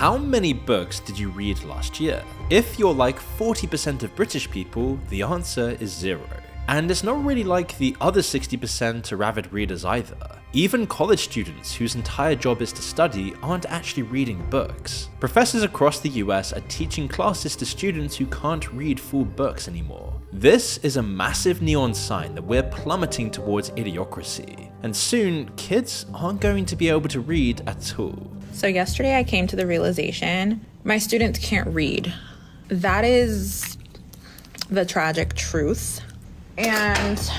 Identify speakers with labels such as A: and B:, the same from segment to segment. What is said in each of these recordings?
A: How many books did you read last year? If you're like 40% of British people, the answer is 0. And it's not really like the other 60% are avid readers either. Even college students whose entire job is to study aren't actually reading books. Professors across the US are teaching classes to students who can't read full books anymore. This is a massive neon sign that we're plummeting towards idiocracy, and soon kids aren't going to be able to read at all.
B: So yesterday I came to the realization my students can't read. That is the tragic truth. And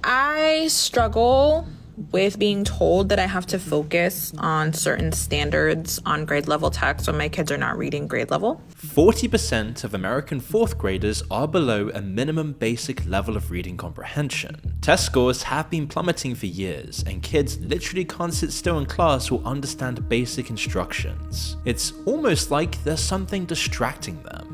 B: I struggle with being told that I have to focus on certain standards on grade level text when my kids are not reading grade level.
A: 40% of American 4th graders are below a minimum basic level of reading comprehension. Test scores have been plummeting for years, and kids literally can't sit still in class or understand basic instructions. It's almost like there's something distracting them.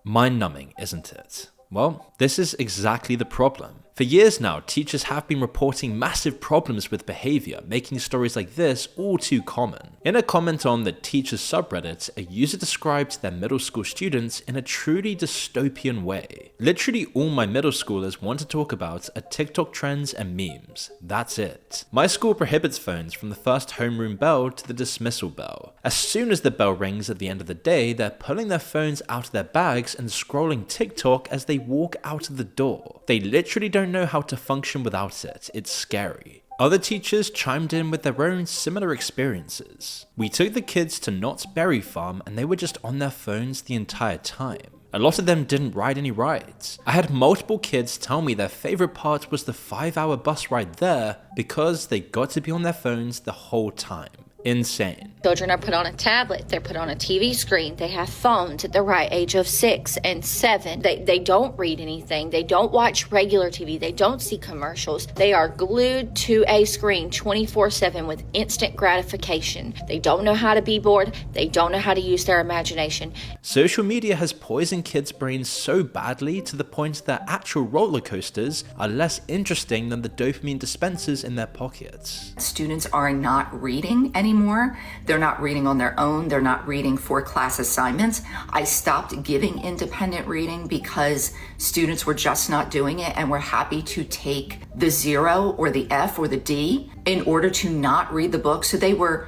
A: Mind-numbing, isn't it? Well, this is exactly the problem. For years now, teachers have been reporting massive problems with behavior, making stories like this all too common. In a comment on the Teachers subreddit, a user described their middle school students in a truly dystopian way. Literally all my middle schoolers want to talk about are TikTok trends and memes. That's it. My school prohibits phones from the first homeroom bell to the dismissal bell. As soon as the bell rings at the end of the day, they're pulling their phones out of their bags and scrolling TikTok as they walk out of the door. They literally don't know how to function without it. It's scary. Other teachers chimed in with their own similar experiences. We took the kids to Knott's Berry Farm and they were just on their phones the entire time. A lot of them didn't ride any rides. I had multiple kids tell me their favorite part was the 5-hour bus ride there because they got to be on their phones the whole time. Insane.
C: Children are put on a tablet, they're put on a TV screen, they have phones at the right age of 6 and 7. They don't read anything, they don't watch regular TV, they don't see commercials. They are glued to a screen 24/7 with instant gratification. They don't know how to be bored, they don't know how to use their imagination.
A: Social media has poisoned kids' brains so badly to the point that actual roller coasters are less interesting than the dopamine dispensers in their pockets.
D: Students are not reading anymore. They're not reading on their own. They're not reading for class assignments. I stopped giving independent reading because students were just not doing it and were happy to take the 0 or the F or the D in order to not read the book. So they were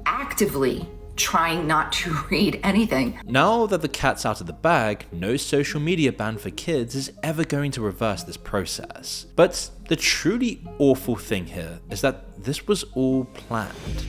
D: actively trying not to read anything.
A: Now that the cat's out of the bag, no social media ban for kids is ever going to reverse this process. But the truly awful thing here is that this was all planned.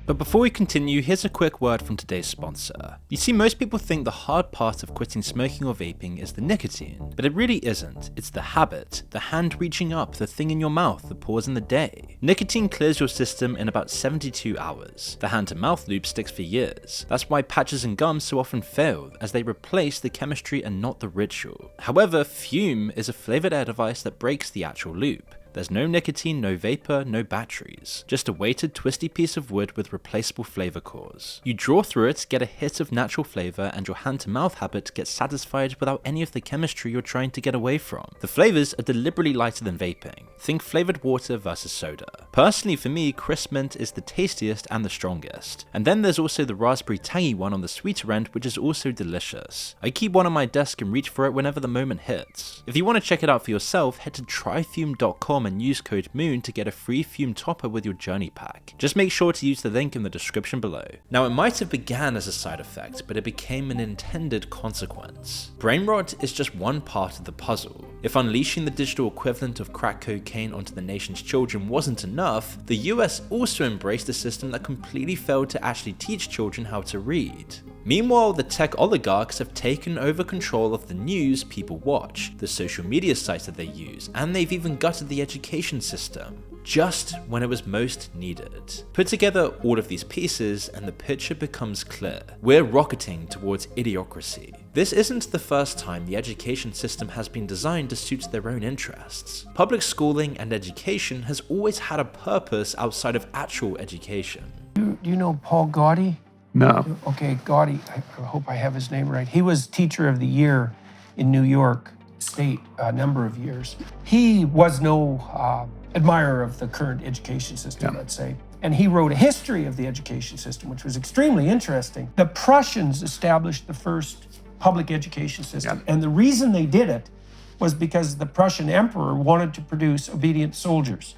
A: But before we continue, here's a quick word from today's sponsor. You see, most people think the hard part of quitting smoking or vaping is the nicotine, but it really isn't. It's the habit, the hand reaching up, the thing in your mouth, the pause in the day. Nicotine clears your system in about 72 hours. The hand-to-mouth loop sticks for years. That's why patches and gums so often fail, as they replace the chemistry and not the ritual. However, Fume is a flavored air device that breaks the actual loop. There's no nicotine, no vapor, no batteries. Just a weighted, twisty piece of wood with replaceable flavor cores. You draw through it, get a hit of natural flavor, and your hand-to-mouth habit gets satisfied without any of the chemistry you're trying to get away from. The flavors are deliberately lighter than vaping. Think flavored water versus soda. Personally, for me, crisp mint is the tastiest and the strongest. And then there's also the raspberry tangy one on the sweeter end, which is also delicious. I keep one on my desk and reach for it whenever the moment hits. If you want to check it out for yourself, head to tryfume.com and use code MOON to get a free Fume topper with your journey pack. Just make sure to use the link in the description below. Now, it might have began as a side effect, but it became an intended consequence. Brain rot is just one part of the puzzle. If unleashing the digital equivalent of crack cocaine onto the nation's children wasn't enough, the US also embraced a system that completely failed to actually teach children how to read. Meanwhile, the tech oligarchs have taken over control of the news people watch, the social media sites that they use, and they've even gutted the education system, just when it was most needed. Put together all of these pieces and the picture becomes clear. We're rocketing towards idiocracy. This isn't the first time the education system has been designed to suit their own interests. Public schooling and education has always had a purpose outside of actual education.
E: Do you know Paul Gaudy? No.
F: Okay, Gotti, I hope I have his name right. He was Teacher of the Year in New York State a number of years. He was no admirer of the current education system, let's say. And he wrote a history of the education system, which was extremely interesting. The Prussians established the first public education system. And the reason they did it was because the Prussian emperor wanted to produce obedient soldiers,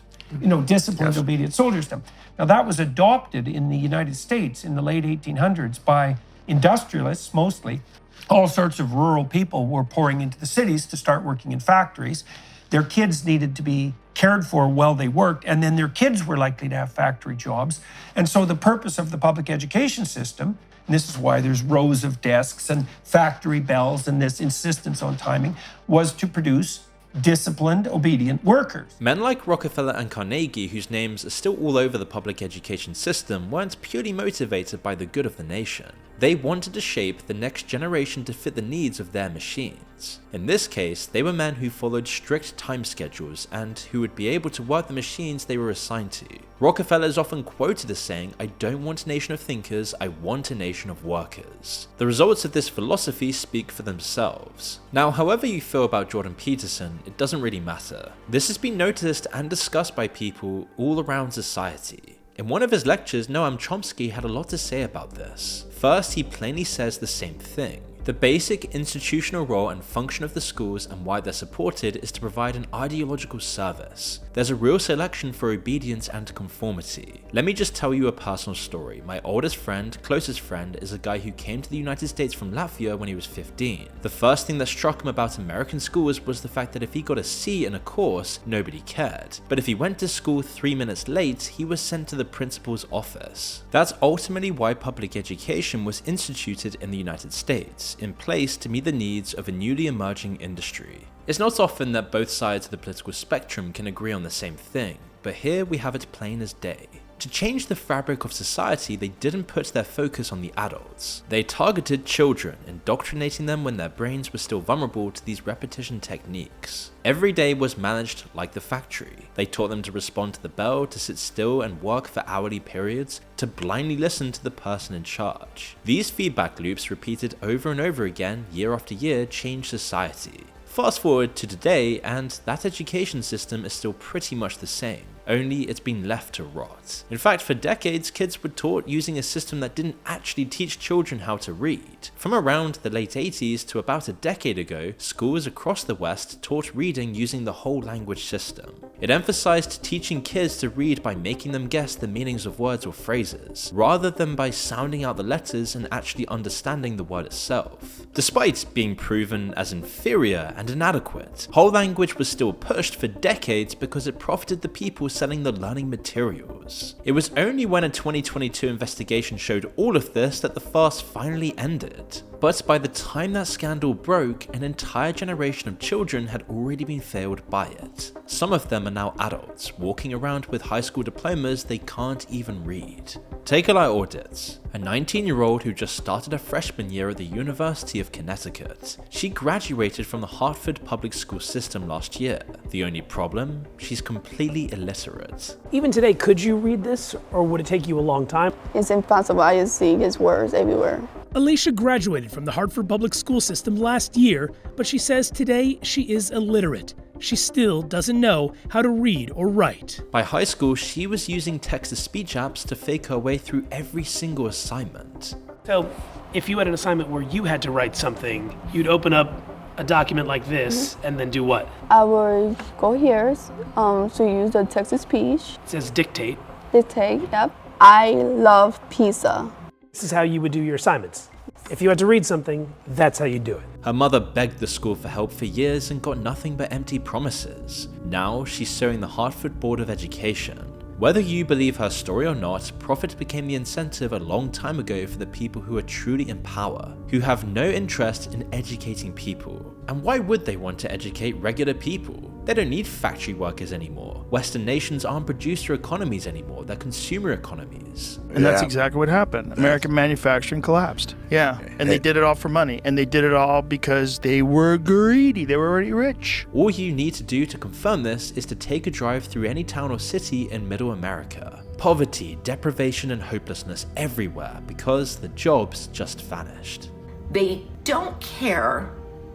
F: disciplined, obedient soldiers. Now, that was adopted in the United States in the late 1800s by industrialists, mostly. All sorts of rural people were pouring into the cities to start working in factories. Their kids needed to be cared for while they worked, and then their kids were likely to have factory jobs. And so the purpose of the public education system, and this is why there's rows of desks and factory bells and this insistence on timing, was to produce disciplined, obedient workers.
A: Men like Rockefeller and Carnegie, whose names are still all over the public education system, weren't purely motivated by the good of the nation. They wanted to shape the next generation to fit the needs of their machines. In this case, they were men who followed strict time schedules and who would be able to work the machines they were assigned to. Rockefeller is often quoted as saying, "I don't want a nation of thinkers, I want a nation of workers." The results of this philosophy speak for themselves. Now, however you feel about Jordan Peterson, it doesn't really matter. This has been noticed and discussed by people all around society. In one of his lectures, Noam Chomsky had a lot to say about this. First, he plainly says the same thing. The basic institutional role and function of the schools and why they're supported is to provide an ideological service. There's a real selection for obedience and conformity. Let me just tell you a personal story. My oldest friend, closest friend, is a guy who came to the United States from Latvia when he was 15. The first thing that struck him about American schools was the fact that if he got a C in a course, nobody cared. But if he went to school 3 minutes late, he was sent to the principal's office. That's ultimately why public education was instituted in the United States, in place to meet the needs of a newly emerging industry. It's not often that both sides of the political spectrum can agree on the same thing, but here we have it plain as day. To change the fabric of society, they didn't put their focus on the adults. They targeted children, indoctrinating them when their brains were still vulnerable to these repetition techniques. Every day was managed like the factory. They taught them to respond to the bell, to sit still and work for hourly periods, to blindly listen to the person in charge. These feedback loops repeated over and over again, year after year, changed society. Fast forward to today, and that education system is still pretty much the same, only it's been left to rot. In fact, for decades, kids were taught using a system that didn't actually teach children how to read. From around the late 80s to about a decade ago, schools across the West taught reading using the whole language system. It emphasized teaching kids to read by making them guess the meanings of words or phrases, rather than by sounding out the letters and actually understanding the word itself. Despite being proven as inferior and inadequate, whole language was still pushed for decades because it profited the people selling the learning materials. It was only when a 2022 investigation showed all of this that the farce finally ended. But by the time that scandal broke, an entire generation of children had already been failed by it. Some of them are now adults, walking around with high school diplomas they can't even read. Take Eli Audit, a 19-year-old who just started her freshman year at the University of Connecticut. She graduated from the Hartford public school system last year. The only problem? She's completely illiterate.
G: Even today, could you read this, or would it take you a long time?
H: It's impossible. I just see his words everywhere.
I: Alicia graduated from the Hartford public school system last year, but she says today she is illiterate. She still doesn't know how to read or write.
A: By high school, she was using text-to-speech apps to fake her way through every single assignment.
G: So, if you had an assignment where you had to write something, you'd open up a document like this and then do what?
H: I would go here to use the text-to-speech.
G: It says dictate.
H: Dictate, yep. I love pizza.
G: This is how you would do your assignments. If you had to read something, that's how you do it.
A: Her mother begged the school for help for years and got nothing but empty promises. Now she's suing the Hartford Board of Education. Whether you believe her story or not, profit became the incentive a long time ago for the people who are truly in power, who have no interest in educating people. And why would they want to educate regular people? They don't need factory workers anymore. Western nations aren't producer economies anymore, they're consumer economies.
J: And that's exactly what happened. American manufacturing collapsed. Yeah, and they did it all for money. And they did it all because they were greedy. They were already rich.
A: All you need to do to confirm this is to take a drive through any town or city in Middle America. Poverty, deprivation, and hopelessness everywhere because the jobs just vanished.
D: They don't care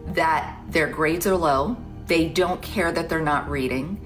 D: that their grades are low. They don't care that they're not reading.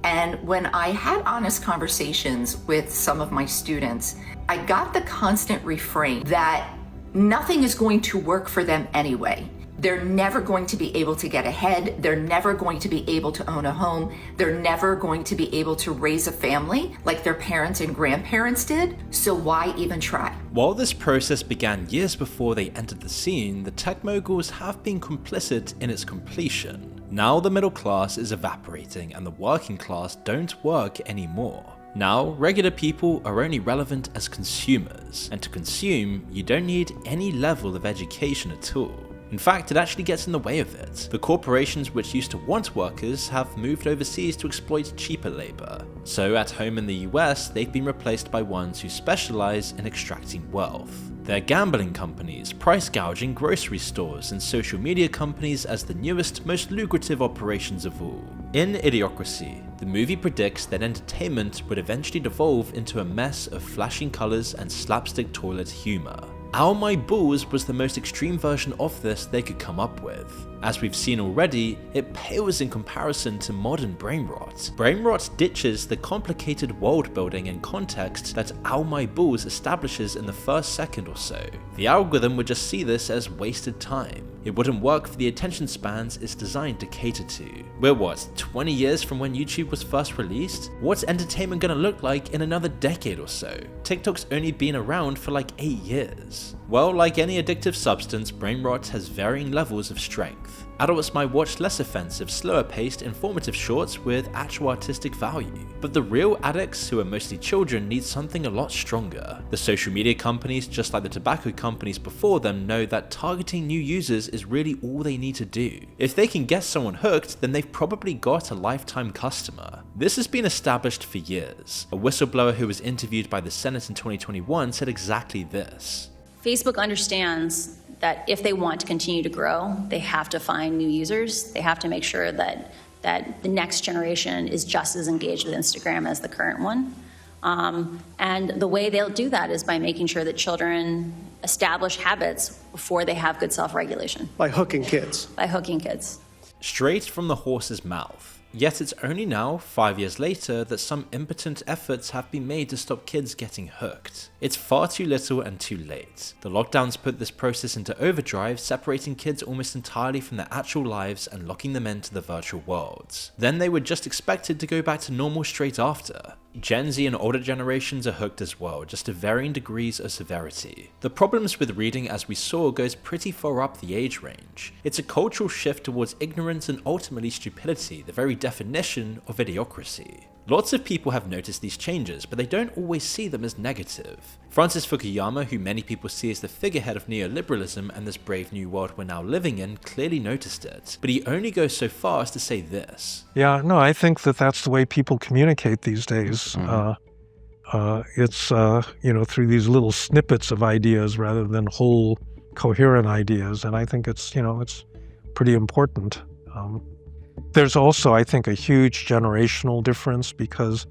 D: And when I had honest conversations with some of my students, I got the constant refrain that nothing is going to work for them anyway. They're never going to be able to get ahead. They're never going to be able to own a home. They're never going to be able to raise a family like their parents and grandparents did. So why even try?
A: While this process began years before they entered the scene, the tech moguls have been complicit in its completion. Now the middle class is evaporating and the working class don't work anymore. Now, regular people are only relevant as consumers, and to consume, you don't need any level of education at all. In fact, it actually gets in the way of it. The corporations which used to want workers have moved overseas to exploit cheaper labor. So at home in the US, they've been replaced by ones who specialize in extracting wealth. They're gambling companies, price gouging grocery stores, and social media companies as the newest, most lucrative operations of all. In Idiocracy, the movie predicts that entertainment would eventually devolve into a mess of flashing colors and slapstick toilet humor. Ow My Balls was the most extreme version of this they could come up with. As we've seen already, it pales in comparison to modern brain rot. Brain rot ditches the complicated world building and context that Ow My Balls establishes in the first second or so. The algorithm would just see this as wasted time. It wouldn't work for the attention spans it's designed to cater to. We're what, 20 years from when YouTube was first released? What's entertainment gonna look like in another decade or so? TikTok's only been around for like 8 years. Well, like any addictive substance, brain rot has varying levels of strength. Adults might watch less offensive, slower paced, informative shorts with actual artistic value. But the real addicts, who are mostly children, need something a lot stronger. The social media companies, just like the tobacco companies before them, know that targeting new users is really all they need to do. If they can get someone hooked, then they've probably got a lifetime customer. This has been established for years. A whistleblower who was interviewed by the Senate in 2021 said exactly this.
E: Facebook understands that if they want to continue to grow, they have to find new users. They have to make sure that the next generation is just as engaged with Instagram as the current one. And the way they'll do that is by making sure that children establish habits before they have good self-regulation.
K: By hooking kids.
E: By hooking kids.
A: Straight from the horse's mouth. Yet it's only now, 5 years later, that some impotent efforts have been made to stop kids getting hooked. It's far too little and too late. The lockdowns put this process into overdrive, separating kids almost entirely from their actual lives and locking them into the virtual worlds. Then they were just expected to go back to normal straight after. Gen Z and older generations are hooked as well, just to varying degrees of severity. The problems with reading, as we saw, goes pretty far up the age range. It's a cultural shift towards ignorance and ultimately stupidity, the very definition of idiocracy. Lots of people have noticed these changes, but they don't always see them as negative. Francis Fukuyama, who many people see as the figurehead of neoliberalism and this brave new world we're now living in, clearly noticed it. But he only goes so far as to say this.
L: Yeah, no, I think that's the way people communicate these days. It's, through these little snippets of ideas rather than whole coherent ideas. And I think it's pretty important. There's also, I think, a huge generational difference because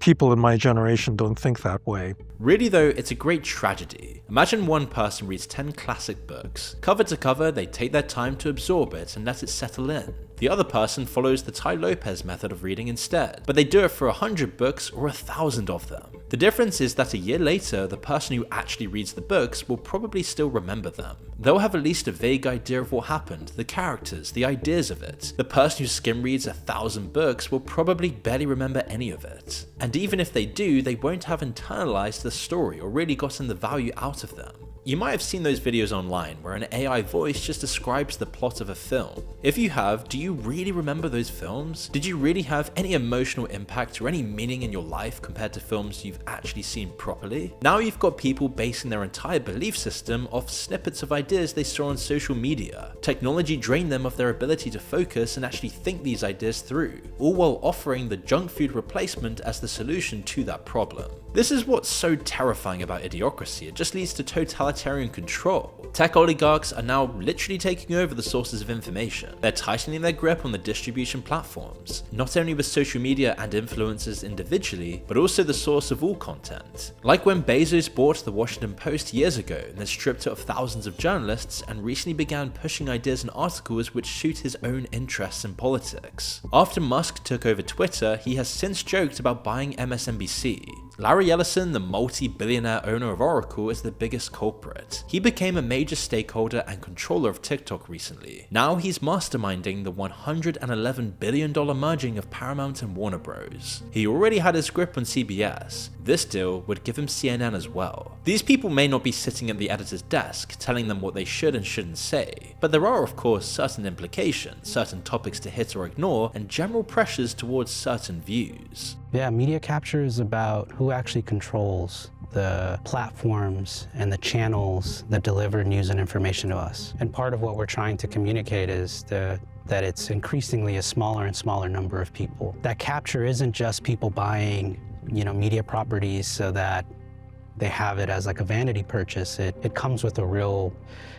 L: people in my generation don't think that way.
A: Really though, it's a great tragedy. Imagine one person reads 10 classic books. Cover to cover, they take their time to absorb it and let it settle in. The other person follows the Tai Lopez method of reading instead, but they do it for 100 books or 1,000 of them. The difference is that a year later, the person who actually reads the books will probably still remember them. They'll have at least a vague idea of what happened, the characters, the ideas of it. The person who skim reads 1,000 books will probably barely remember any of it. And even if they do, they won't have internalized the story or really gotten the value out of them. You might have seen those videos online where an AI voice just describes the plot of a film. If you have, do you really remember those films? Did you really have any emotional impact or any meaning in your life compared to films you've actually seen properly? Now you've got people basing their entire belief system off snippets of ideas they saw on social media. Technology drained them of their ability to focus and actually think these ideas through, all while offering the junk food replacement as the solution to that problem. This is what's so terrifying about Idiocracy. It just leads to totalitarian totalitarian control. Tech oligarchs are now literally taking over the sources of information. They're tightening their grip on the distribution platforms, not only with social media and influencers individually, but also the source of all content. Like when Bezos bought the Washington Post years ago and then stripped it of thousands of journalists and recently began pushing ideas and articles which suit his own interests in politics. After Musk took over Twitter, he has since joked about buying MSNBC. Larry Ellison, the multi-billionaire owner of Oracle, is the biggest culprit. He became a major stakeholder and controller of TikTok recently. Now he's masterminding the $111 billion merging of Paramount and Warner Bros. He already had his grip on CBS. This deal would give him CNN as well. These people may not be sitting at the editor's desk telling them what they should and shouldn't say, but there are of course certain implications, certain topics to hit or ignore, and general pressures towards certain views.
K: Yeah, media capture is about who actually controls the platforms and the channels that deliver news and information to us. And part of what we're trying to communicate is that it's increasingly a smaller and smaller number of people. That capture isn't just people buying, media properties so that they have it as like a vanity purchase. It comes with a real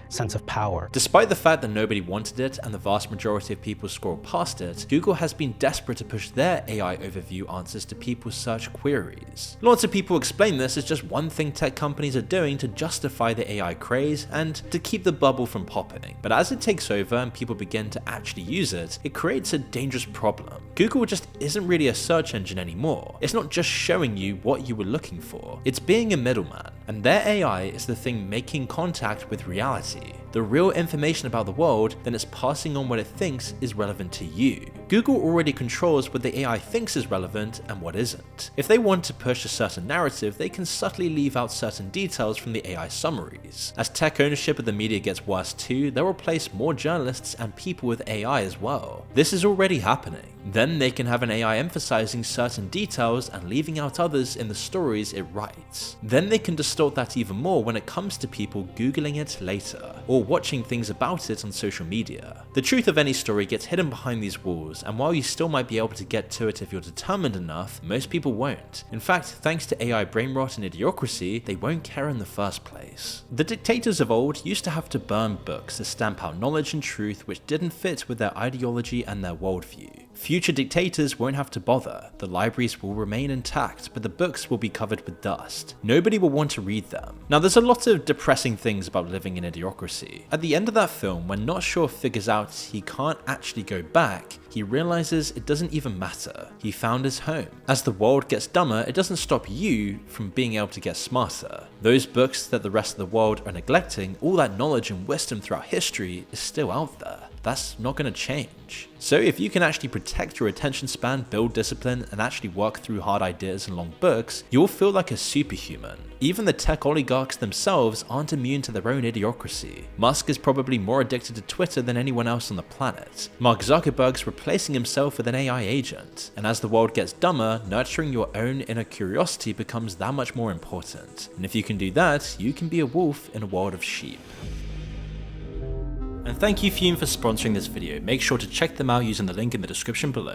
K: sense of power.
A: Despite the fact that nobody wanted it and the vast majority of people scrolled past it, Google has been desperate to push their AI overview answers to people's search queries. Lots of people explain this as just one thing tech companies are doing to justify the AI craze and to keep the bubble from popping. But as it takes over and people begin to actually use it, it creates a dangerous problem. Google just isn't really a search engine anymore. It's not just showing you what you were looking for, it's being a middleman. And their AI is the thing making contact with reality. The real information about the world, then it's passing on what it thinks is relevant to you. Google already controls what the AI thinks is relevant and what isn't. If they want to push a certain narrative, they can subtly leave out certain details from the AI summaries. As tech ownership of the media gets worse too, they'll replace more journalists and people with AI as well. This is already happening. Then they can have an AI emphasizing certain details and leaving out others in the stories it writes. Then they can distort that even more when it comes to people Googling it later, or watching things about it on social media. The truth of any story gets hidden behind these walls, and while you still might be able to get to it if you're determined enough, most people won't. In fact, thanks to AI brain rot and idiocracy, they won't care in the first place. The dictators of old used to have to burn books to stamp out knowledge and truth which didn't fit with their ideology and their worldview. Future dictators won't have to bother. The libraries will remain intact, but the books will be covered with dust. Nobody will want to read them. Now, there's a lot of depressing things about living in idiocracy. At the end of that film, when Not Sure figures out he can't actually go back, he realizes it doesn't even matter. He found his home. As the world gets dumber, it doesn't stop you from being able to get smarter. Those books that the rest of the world are neglecting, all that knowledge and wisdom throughout history is still out there. That's not going to change. So if you can actually protect your attention span, build discipline, and actually work through hard ideas and long books, you'll feel like a superhuman. Even the tech oligarchs themselves aren't immune to their own idiocracy. Musk is probably more addicted to Twitter than anyone else on the planet. Mark Zuckerberg's replacing himself with an AI agent. And as the world gets dumber, nurturing your own inner curiosity becomes that much more important. And if you can do that, you can be a wolf in a world of sheep. And thank you Fume for sponsoring this video. Make sure to check them out using the link in the description below.